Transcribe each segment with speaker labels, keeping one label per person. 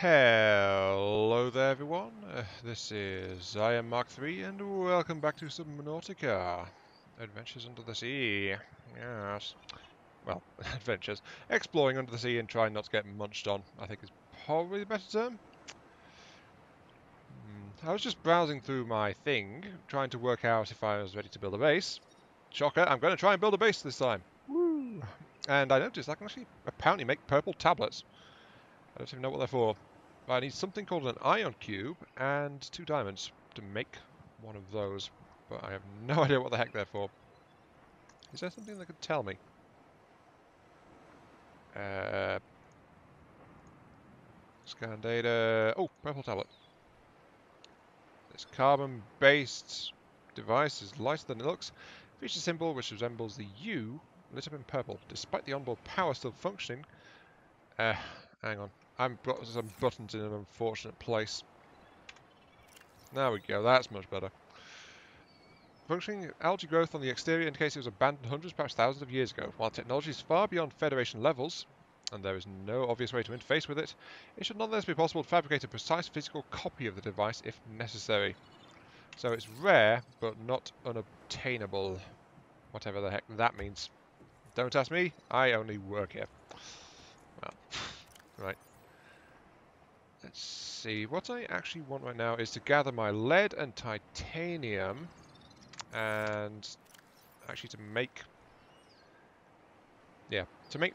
Speaker 1: Hello there everyone, this is I am Mark III and welcome back to Subnautica. Adventures under the sea. Yes. Well, adventures. Exploring under the sea and trying not to get munched on, I think is probably the better term. I was just browsing through my thing, trying to work out if I was ready to build a base. Shocker, I'm going to try and build a base this time. Woo! And I noticed I can actually apparently make purple tablets. I don't even know what they're for. But I need something called an ion cube and 2 diamonds to make one of those. But I have no idea what the heck they're for. Is there something that could tell me? Scan data. Oh, purple tablet. This carbon-based device is lighter than it looks. Features a symbol which resembles the U lit up in purple. Despite the onboard power still functioning. Hang on. I've got some buttons in an unfortunate place. There we go, that's much better. Functioning algae growth on the exterior indicates it was abandoned hundreds, perhaps thousands of years ago. While technology is far beyond Federation levels, and there is no obvious way to interface with it, it should nonetheless be possible to fabricate a precise physical copy of the device if necessary. So it's rare, but not unobtainable. Whatever the heck that means. Don't ask me, I only work here. Well, right. Let's see, what I actually want right now is to gather my lead and titanium, and actually to make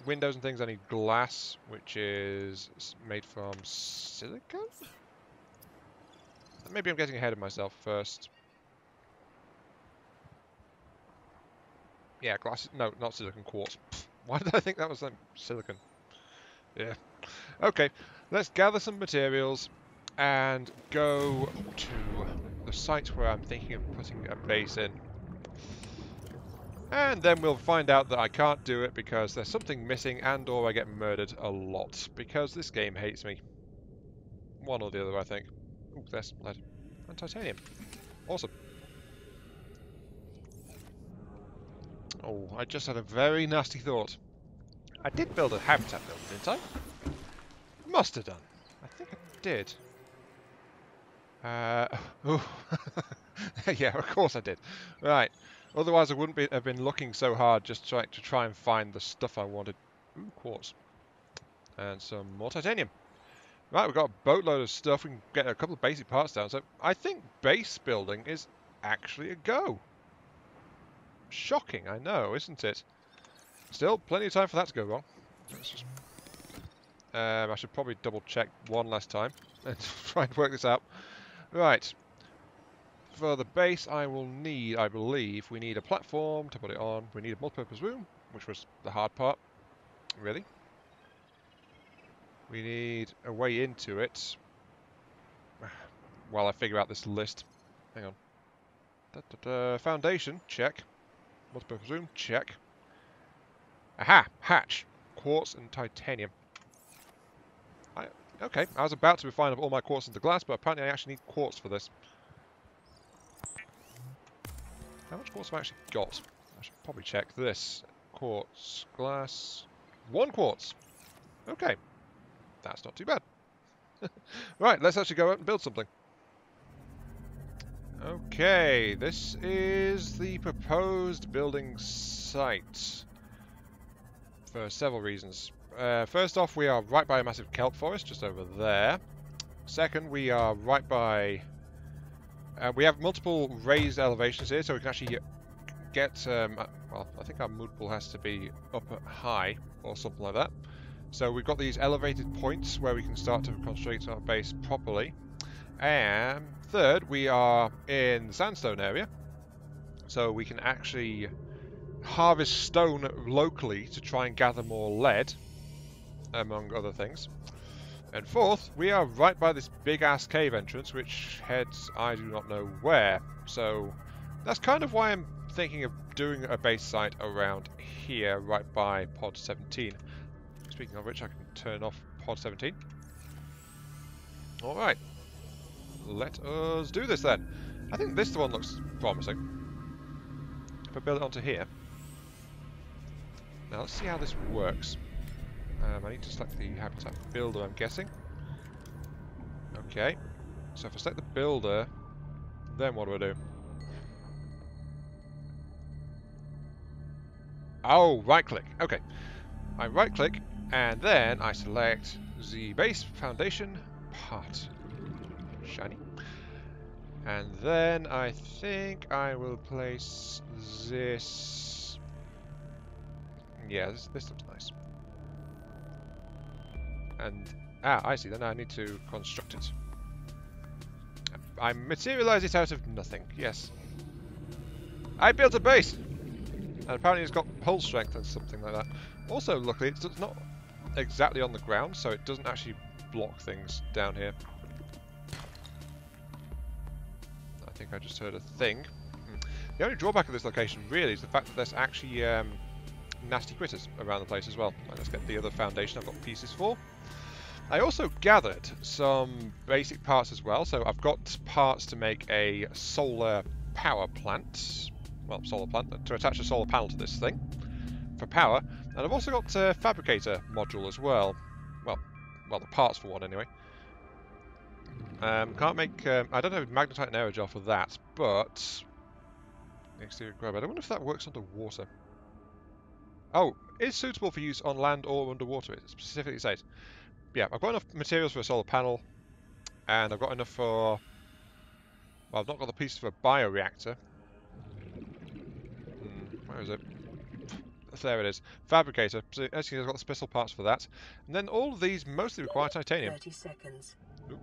Speaker 1: windows and things I need glass, which is made from silicon? Maybe I'm getting ahead of myself first. Yeah, glass, no, not silicon, quartz. Why did I think that was silicon? Yeah. Okay, let's gather some materials and go to the site where I'm thinking of putting a base in. And then we'll find out that I can't do it because there's something missing and or I get murdered a lot because this game hates me. One or the other, I think. Ooh, there's lead and titanium. Awesome. Oh, I just had a very nasty thought. I did build a habitat builder, didn't I? Must have done. I think I did. Oh. Yeah, of course I did. Right. Otherwise I wouldn't have been looking so hard just to try and find the stuff I wanted. Ooh, quartz. And some more titanium. Right, we've got a boatload of stuff. We can get a couple of basic parts down. So I think base building is actually a go. Shocking, I know, isn't it? Still, plenty of time for that to go wrong. Let's just I should probably double check one last time and try and work this out. Right. For the base I will need, I believe, we need a platform to put it on. We need a multi-purpose room, which was the hard part, really. We need a way into it. While I figure out this list. Hang on. Foundation, check. Multi-purpose room, check. Aha! Hatch. Quartz and titanium. Okay, I was about to refine all my quartz into glass, but apparently I actually need quartz for this. How much quartz have I actually got? I should probably check this. Quartz, glass... 1 quartz! Okay. That's not too bad. Right, let's actually go out and build something. Okay, this is the proposed building site. For several reasons. First off, we are right by a massive kelp forest, just over there. Second, we are right by... we have multiple raised elevations here, so we can actually get... well, I think our mood pool has to be up high, or something like that. So we've got these elevated points where we can start to construct our base properly. And third, we are in the sandstone area, so we can actually harvest stone locally to try and gather more lead, among other things. And fourth, we are right by this big-ass cave entrance, which heads I do not know where. So that's kind of why I'm thinking of doing a base site around here, right by pod 17. Speaking of which, I can turn off pod 17. Alright. Let us do this then. I think this one looks promising. If I build it onto here. Now let's see how this works. I need to select the habitat builder, I'm guessing. Okay. So if I select the builder, then what do I do? Oh, right click. Okay. I right click and then I select the base foundation part. Shiny. And then I think I will place this. Yeah, this looks nice. And I see. Then I need to construct it. I materialize it out of nothing. Yes. I built a base! And apparently it's got hull strength and something like that. Also, luckily, it's not exactly on the ground, so it doesn't actually block things down here. I think I just heard a thing. The only drawback of this location, really, is the fact that there's actually nasty critters around the place as well. And let's get the other foundation I've got pieces for. I also gathered some basic parts as well, so I've got parts to make a solar power plant. Well, solar plant, to attach a solar panel to this thing for power. And I've also got a fabricator module as well. Well, the parts for one anyway. Can't make, I don't have magnetite and aerogel for that, but exterior grow bed. I wonder if that works underwater. Oh, is suitable for use on land or underwater, it specifically says. Yeah, I've got enough materials for a solar panel, and I've got enough for... Well, I've not got the pieces for a bioreactor. Where is it? There it is. Fabricator. So, as you can see, I've got the special parts for that. And then all of these mostly require titanium.
Speaker 2: 30 seconds.
Speaker 1: Ooh.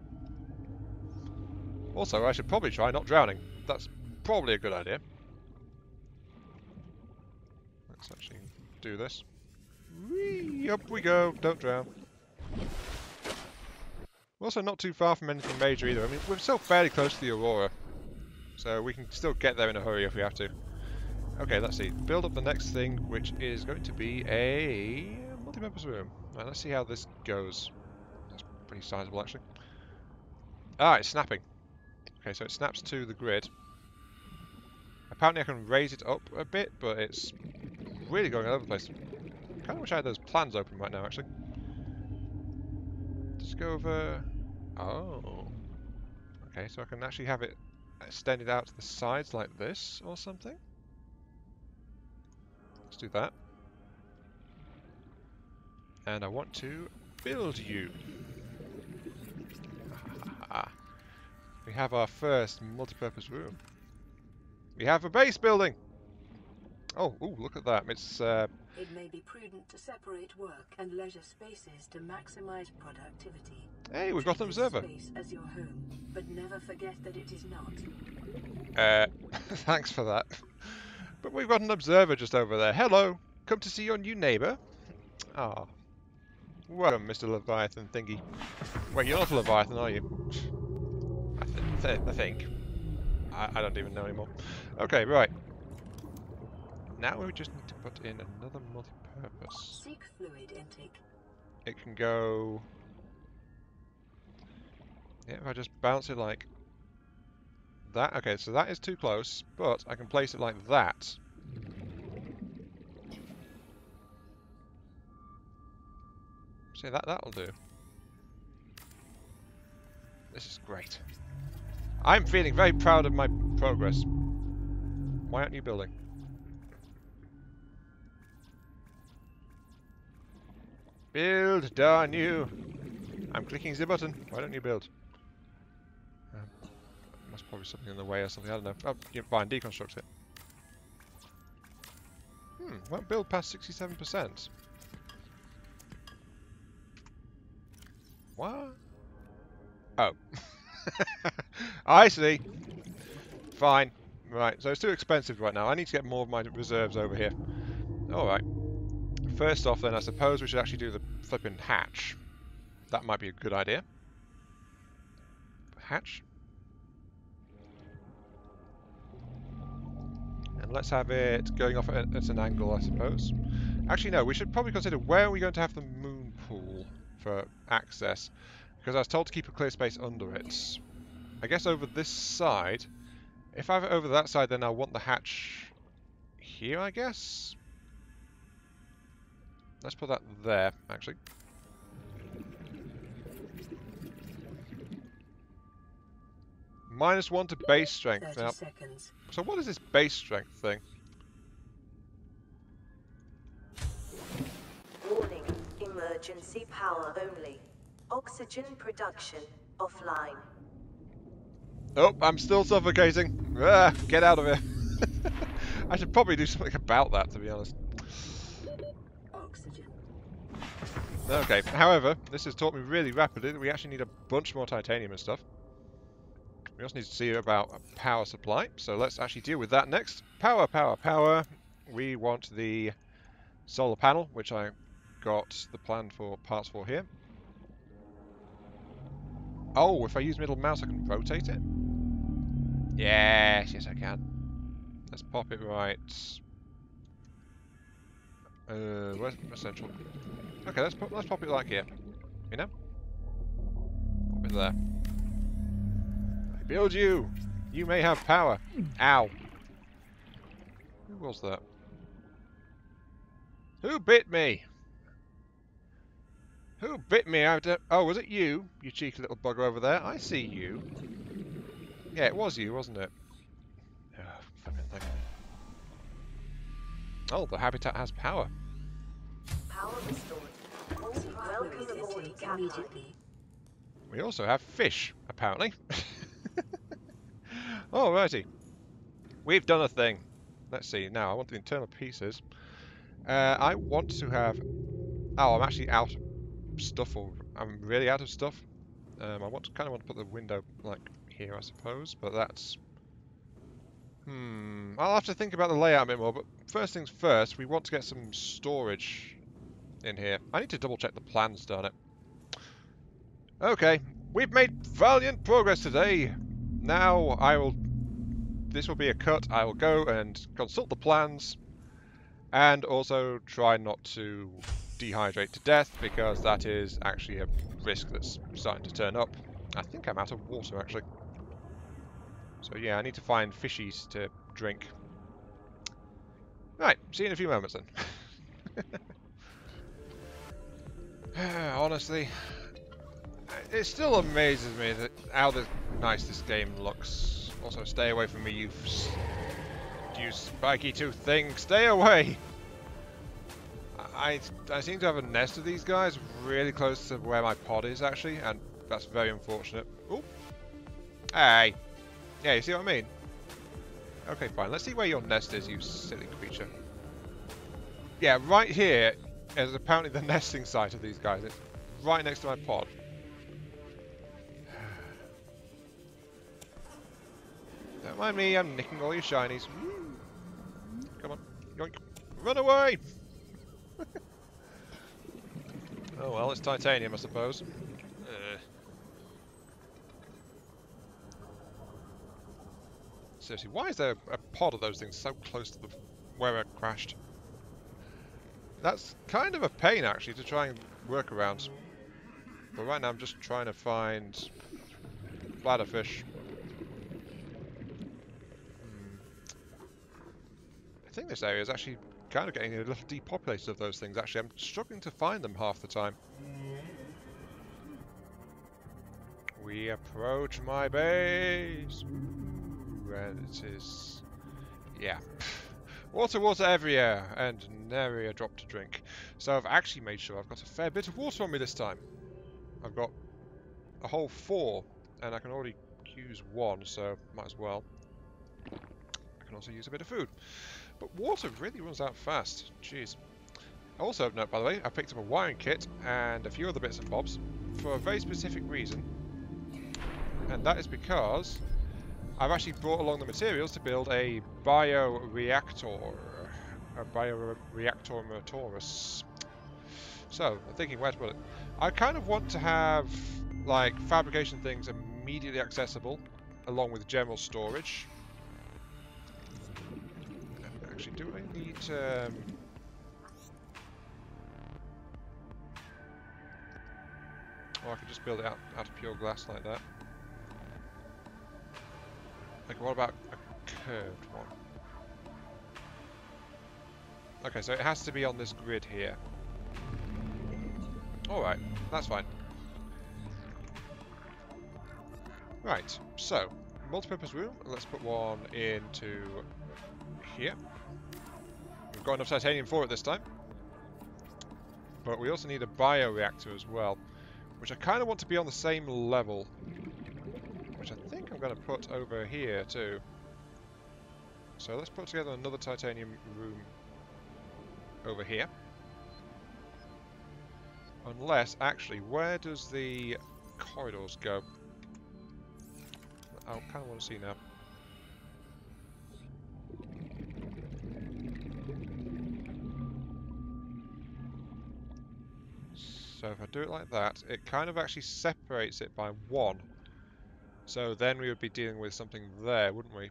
Speaker 1: Also, I should probably try not drowning. That's probably a good idea. Let's actually do this. Whee! Up we go. Don't drown. We're also not too far from anything major either. I mean, we're still fairly close to the Aurora. So we can still get there in a hurry if we have to. Okay, let's see. Build up the next thing, which is going to be a multi-purpose room. Right, let's see how this goes. That's pretty sizable, actually. Ah, it's snapping. Okay, so it snaps to the grid. Apparently I can raise it up a bit, but it's really going all over the place. I kind of wish I had those plans open right now, actually. Just go over... Oh. Okay, so I can actually have it extended out to the sides like this, or something. Let's do that. And I want to build you. We have our first multi-purpose room. We have a base building! Oh, ooh, look at that. It's,
Speaker 2: It may be prudent to separate work and leisure spaces to maximize productivity.
Speaker 1: Hey, we've got an observer.
Speaker 2: Treat this space as your home, but never forget that it is not.
Speaker 1: Thanks for that. But we've got an observer just over there. Hello! Come to see your new neighbour? Ah. Welcome, Mr. Leviathan thingy. Wait, you're not a Leviathan, are you? I think. I don't even know anymore. Okay, right. Now we just need to put in another multi-purpose.
Speaker 2: Seek fluid intake.
Speaker 1: It can go... Yeah, if I just bounce it like that. Okay, so that is too close, but I can place it like that. See, that'll do. This is great. I'm feeling very proud of my progress. Why aren't you building? Build, darn you! I'm clicking the button. Why don't you build? Must probably something in the way or something. I don't know. Oh, yeah, fine. Deconstruct it. Won't build past 67%. What? Oh. I see. Fine. Right, so it's too expensive right now. I need to get more of my reserves over here. Alright. First off then, I suppose we should actually do the flipping hatch. That might be a good idea. Hatch. And let's have it going off at an angle, I suppose. Actually, no, we should probably consider where are we going to have the moon pool for access. Because I was told to keep a clear space under it. I guess over this side. If I have it over that side, then I'll want the hatch here, I guess? Let's put that there, actually. -1 to base strength.
Speaker 2: 30
Speaker 1: Now,
Speaker 2: seconds.
Speaker 1: so what is this base strength thing?
Speaker 3: Warning, emergency power only. Oxygen production offline.
Speaker 1: Oh, I'm still suffocating. Ah, get out of here. I should probably do something about that, to be honest.
Speaker 2: Oxygen.
Speaker 1: Okay, however, this has taught me really rapidly that we actually need a bunch more titanium and stuff. We also need to see about a power supply, so let's actually deal with that next. Power, power, power. We want the solar panel, which I got the plan for parts for here. Oh, if I use middle mouse, I can rotate it? Yes, yes I can. Let's pop it right. Where's central? Okay, let's pop it like here. You know? Pop it there. I build you! You may have power. Ow. Who was that? Who bit me? Who bit me out of... Oh, was it you? You cheeky little bugger over there. I see you. Yeah, it was you, wasn't it? Oh, fucking thing. Oh, the habitat has power.
Speaker 3: Power restored. Welcome aboard, Captain.
Speaker 2: Immediately.
Speaker 1: We also have fish, apparently. Alrighty. We've done a thing. Let's see. Now, I want the internal pieces. I want to have... Oh, I'm actually out of stuff. I'm really out of stuff. I kind of want to put the window, like, here, I suppose. But that's... I'll have to think about the layout a bit more. But first things first, we want to get some storage in here. I need to double check the plans, darn it. Okay, we've made valiant progress today. Now this will be a cut. I will go and consult the plans and also try not to dehydrate to death because that is actually a risk that's starting to turn up. I think I'm out of water actually. So yeah, I need to find fishies to drink. Right, see you in a few moments then. Honestly, it still amazes me that how nice this game looks. Also, stay away from me, you spiky tooth thing. Stay away! I seem to have a nest of these guys really close to where my pod is, actually, and that's very unfortunate. Oh! Hey! Yeah, you see what I mean? Okay, fine. Let's see where your nest is, you silly creature. Yeah, right here is apparently the nesting site of these guys. It's right next to my pod. Don't mind me, I'm nicking all your shinies. Come on, yoink. Run away! Oh well, it's titanium, I suppose. Seriously, why is there a pod of those things so close to where it crashed? That's kind of a pain, actually, to try and work around. But right now I'm just trying to find bladderfish. I think this area is actually kind of getting a little depopulated of those things, actually. I'm struggling to find them half the time. We approach my base. And it is... yeah. Water, water everywhere, and nary a drop to drink. So I've actually made sure I've got a fair bit of water on me this time. I've got a whole 4, and I can already use 1, so might as well. I can also use a bit of food. But water really runs out fast. Jeez. Also of note, by the way, I picked up a wiring kit and a few other bits and bobs for a very specific reason. And that is because I've actually brought along the materials to build a bioreactor. A bioreactor motorus. So, I'm thinking where to put it. I kind of want to have, like, fabrication things immediately accessible, along with general storage. Actually, do I need or I could just build it out of pure glass like that. Like, what about a curved one? Okay, so it has to be on this grid here. Alright, that's fine. Right, so, multi-purpose room. Let's put one into here. We've got enough titanium for it this time. But we also need a bioreactor as well, which I kind of want to be on the same level, which I think I'm going to put over here too. So let's put together another titanium room over here. Unless, actually, where does the corridors go? I kind of want to see now. So if I do it like that, it kind of actually separates it by 1. So then we would be dealing with something there, wouldn't we?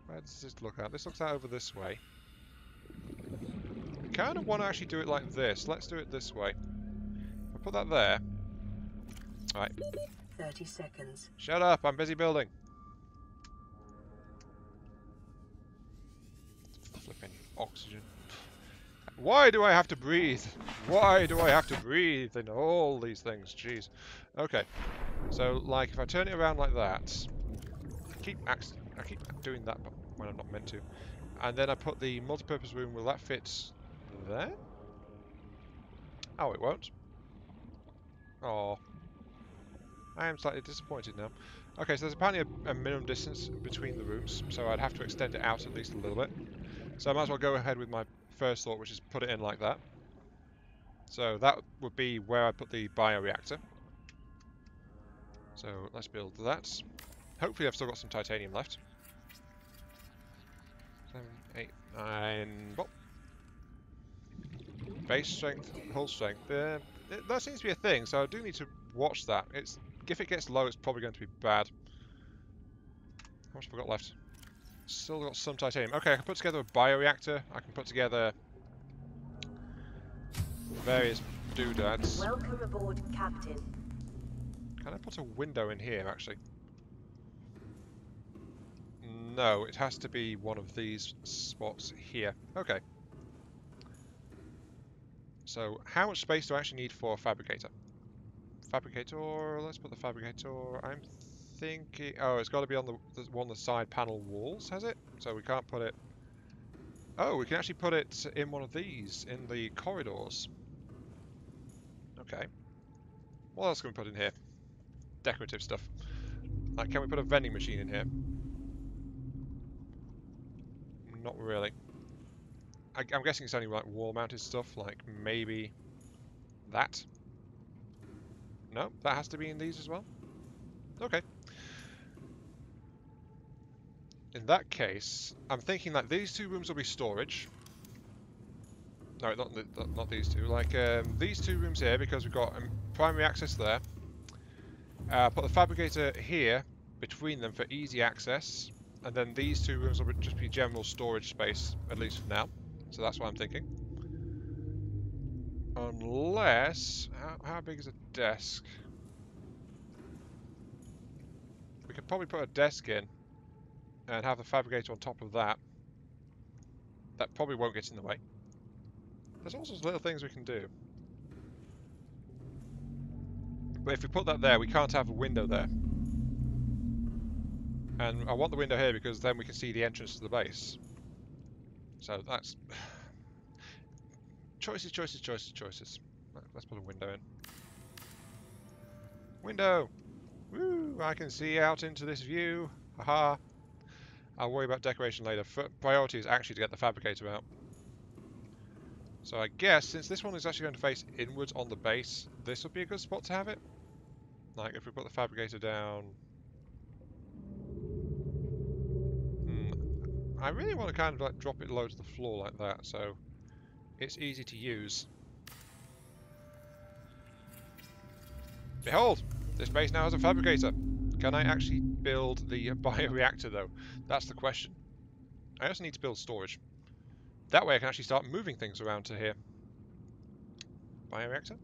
Speaker 1: Where does this look at? This looks out over this way. I kind of want to actually do it like this. Let's do it this way. If I put that there. Alright.
Speaker 2: 30 seconds.
Speaker 1: Shut up, I'm busy building. Flipping oxygen. Why do I have to breathe? Why do I have to breathe in all these things? Jeez. Okay. So, like, if I turn it around like that, I keep doing that when I'm not meant to. And then I put the multi-purpose room. Will that fit there? Oh, it won't. Oh. I am slightly disappointed now. Okay, so there's apparently a minimum distance between the rooms, so I'd have to extend it out at least a little bit. So I might as well go ahead with my first thought, which is put it in like that. So that would be where I put the bioreactor. So let's build that. Hopefully I've still got some titanium left. 7, 8, 9... Well. Base strength, hull strength. That seems to be a thing, so I do need to watch that. If it gets low, it's probably going to be bad. How much have I got left? Still got some titanium. Okay, I can put together a bioreactor. I can put together various doodads.
Speaker 3: Welcome aboard, Captain.
Speaker 1: Can I put a window in here, actually? No, it has to be one of these spots here. Okay. So, how much space do I actually need for a fabricator? Fabricator, let's put the fabricator. I'm thinking... Oh, it's got to be on one of the side panel walls, has it? So we can't put it... Oh, we can actually put it in one of these, in the corridors. Okay. What else can we put in here? Decorative stuff. Like, can we put a vending machine in here? Not really. I'm guessing it's only like wall-mounted stuff, like maybe that. No, that has to be in these as well. Okay. In that case, I'm thinking that these two rooms will be storage. No, not these two. Like these two rooms here, because we've got primary access there. Put the fabricator here between them for easy access, and then these two rooms will just be general storage space, at least for now. So that's what I'm thinking. Unless... How big is a desk? We could probably put a desk in and have the fabricator on top of that. That probably won't get in the way. There's all sorts of little things we can do. But if we put that there, we can't have a window there. And I want the window here because then we can see the entrance to the base. So that's... Choices, choices, choices, choices. Let's put a window in. Window! Woo! I can see out into this view. Haha. I'll worry about decoration later. Priority is actually to get the fabricator out. So I guess, since this one is actually going to face inwards on the base, this would be a good spot to have it. Like, if we put the fabricator down... I really want to kind of like drop it low to the floor like that, so it's easy to use. Behold! This base now has a fabricator. Can I actually build the bioreactor, though? That's the question. I also need to build storage. That way I can actually start moving things around to here. Bioreactor?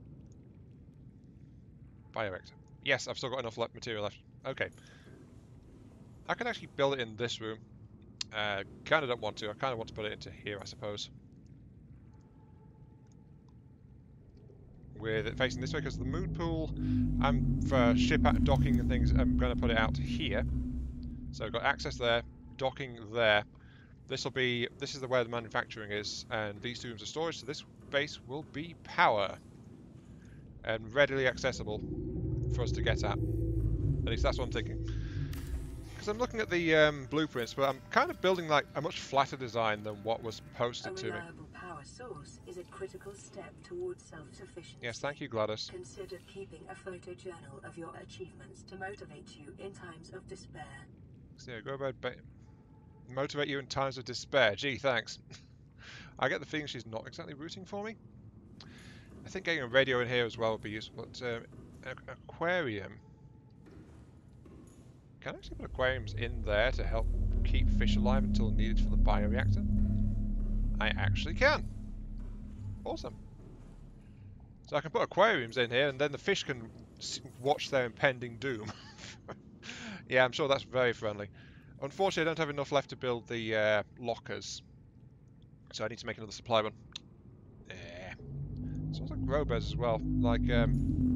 Speaker 1: Bioreactor. Yes, I've still got enough material left. Okay. I can actually build it in this room. Kind of don't want to. I kind of want to put it into here, I suppose. with it facing this way because the moon pool, for ship out docking and things, I'm going to put it out here. So I've got access there, docking there. This is where the manufacturing is, and these two rooms are storage, so this base will be power and readily accessible for us to get at. At least that's what I'm thinking. Because I'm looking at the blueprints, but I'm kind of building like a much flatter design than what was posted to me.
Speaker 2: A reliable power source is a critical step towards self-sufficiency.
Speaker 1: Yes, thank you, Gladys.
Speaker 2: Consider keeping a photojournal of your achievements to motivate you in times of despair.
Speaker 1: So yeah, go about motivate you in times of despair. Gee, thanks. I get the feeling she's not exactly rooting for me. I think getting a radio in here as well would be useful. But aquarium. Can I actually put aquariums in there to help keep fish alive until needed for the bioreactor? I actually can. Awesome. So I can put aquariums in here and then the fish can watch their impending doom. Yeah, I'm sure that's very friendly. Unfortunately, I don't have enough left to build the lockers. So I need to make another supply one. Yeah. Sounds like grow beds as well. Like,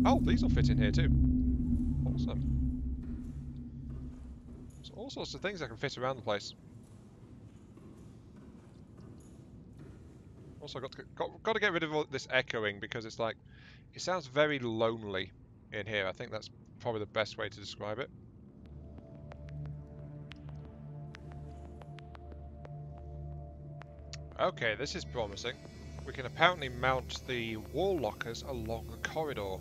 Speaker 1: oh, these will fit in here too. Awesome. So all sorts of things that can fit around the place. Also, got to get rid of all this echoing because it's like, it sounds very lonely in here. I think that's probably the best way to describe it. Okay, this is promising. We can apparently mount the wall lockers along the corridor.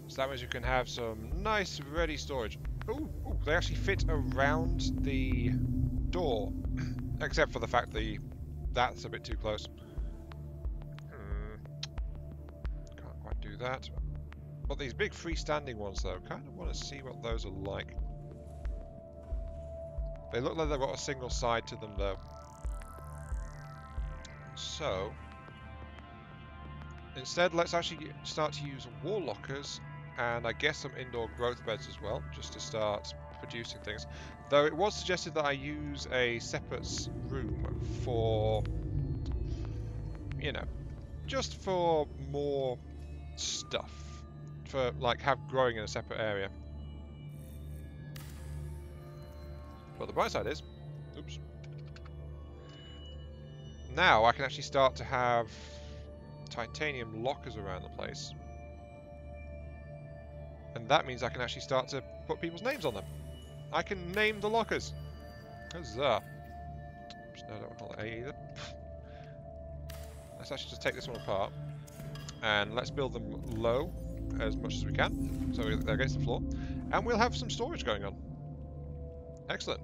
Speaker 1: So that means you can have some nice ready storage. Ooh, they actually fit around the door. Except for the fact that's a bit too close. Can't quite do that. But these big freestanding ones though, kind of want to see what those are like. They look like they've got a single side to them though. So, instead let's actually start to use wall lockers and I guess some indoor growth beds as well, just to start producing things. Though it was suggested that I use a separate room for, you know, just for more stuff. For, like, have growing in a separate area. But the bright side is, oops. Now I can actually start to have titanium lockers around the place. And that means I can actually start to put people's names on them. I can name the lockers. Huzzah. Oops, no, I don't want to call it A either. Let's actually just take this one apart. And let's build them low as much as we can. So they're against the floor. And we'll have some storage going on. Excellent.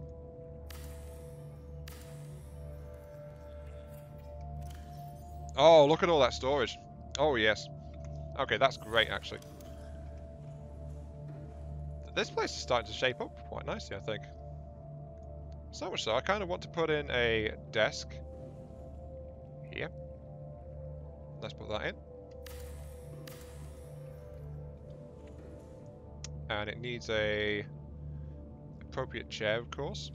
Speaker 1: Oh, look at all that storage. Oh, yes. Okay, that's great, actually. This place is starting to shape up quite nicely, I think. So much so, I kind of want to put in a desk here. Let's put that in. And it needs a appropriate chair, of course.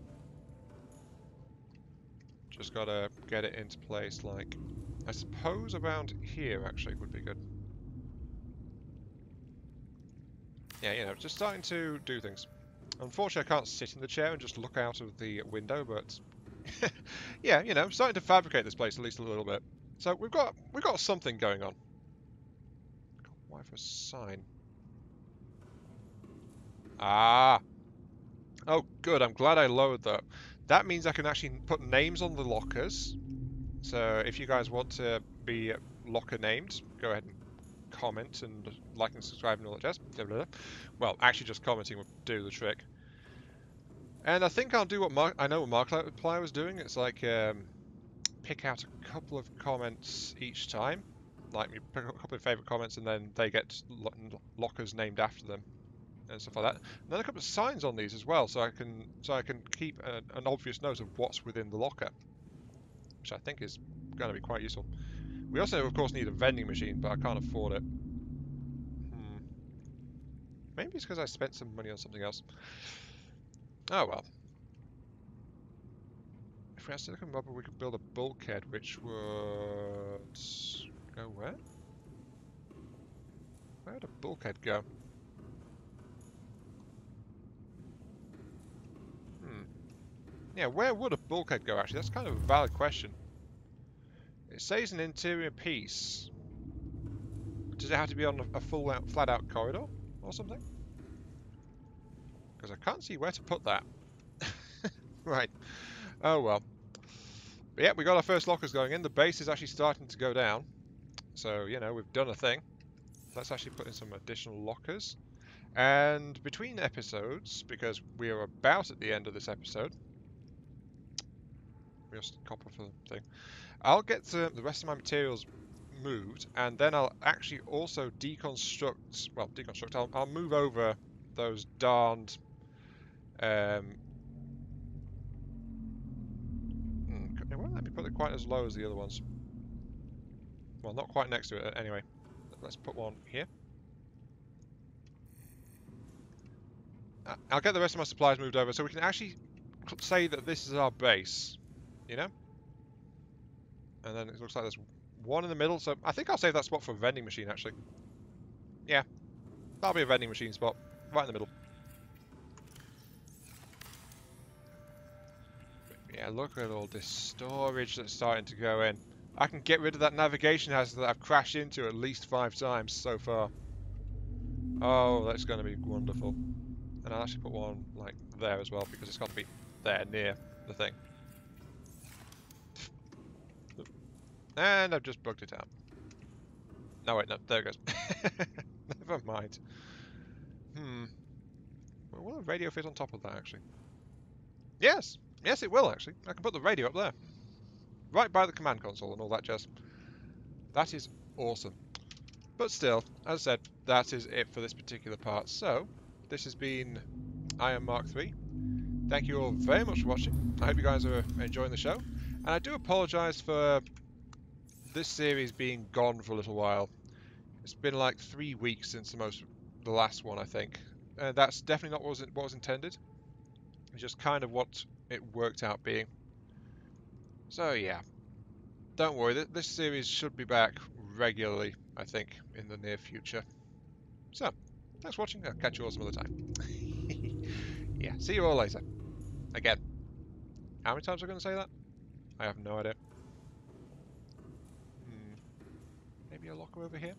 Speaker 1: Just gotta get it into place, like, I suppose around here actually would be good. Yeah, you know, just starting to do things. Unfortunately, I can't sit in the chair and just look out of the window, but yeah, you know, I'm starting to fabricate this place at least a little bit. So we've got something going on. Why for a sign? Ah. Oh, good. I'm glad I lowered that. That means I can actually put names on the lockers. So if you guys want to be locker named, go ahead and comment and like and subscribe and all that jazz. Well, actually just commenting will do the trick. And I think I'll do what I know what Markiplier was doing. It's like pick out a couple of comments each time. Like you pick a couple of favourite comments and then they get lockers named after them and stuff like that. And then a couple of signs on these as well, so I can keep an obvious note of what's within the locker, which I think is going to be quite useful. We also, of course, need a vending machine, but I can't afford it. Maybe it's because I spent some money on something else. Oh well. If we had silicon rubber, we could build a bulkhead, which would go where? Where'd a bulkhead go? Yeah, where would a bulkhead go, actually? That's kind of a valid question. It says an interior piece. Does it have to be on a full flat-out corridor or something? Because I can't see where to put that. Right. Oh, well. But yeah, we got our first lockers going in. The base is actually starting to go down. So, you know, we've done a thing. Let's actually put in some additional lockers. And between episodes, because we are about at the end of this episode, just copper for the thing, I'll get the rest of my materials moved, and then I'll actually also deconstruct, well, I'll move over those darned, it won't let me put it quite as low as the other ones. Well, not quite next to it, anyway. Let's put one here. I'll get the rest of my supplies moved over so we can actually say that this is our base, you know? And then it looks like there's one in the middle, so I think I'll save that spot for a vending machine, actually. Yeah, that'll be a vending machine spot, right in the middle. Yeah, look at all this storage that's starting to go in. I can get rid of that navigation hazard that I've crashed into at least 5 times so far. Oh, that's going to be wonderful. And I'll actually put one, like, there as well, because it's got to be there, near the thing. And I've just bugged it out. No, wait, no, there it goes. Never mind. Well, will a radio fit on top of that, actually? Yes! Yes, it will, actually. I can put the radio up there. Right by the command console and all that jazz. That is awesome. But still, as I said, that is it for this particular part. So, this has been Iron Mark III. Thank you all very much for watching. I hope you guys are enjoying the show. And I do apologise for this series being gone for a little while. It's been like 3 weeks since the last one, I think. And that's definitely not what was intended. It's just kind of what it worked out being. So yeah, don't worry, this series should be back regularly, I think, in the near future. So, thanks for watching. I'll catch you all some other time. Yeah, see you all later. Again. How many times am I going to say that? I have no idea. Maybe a locker over here?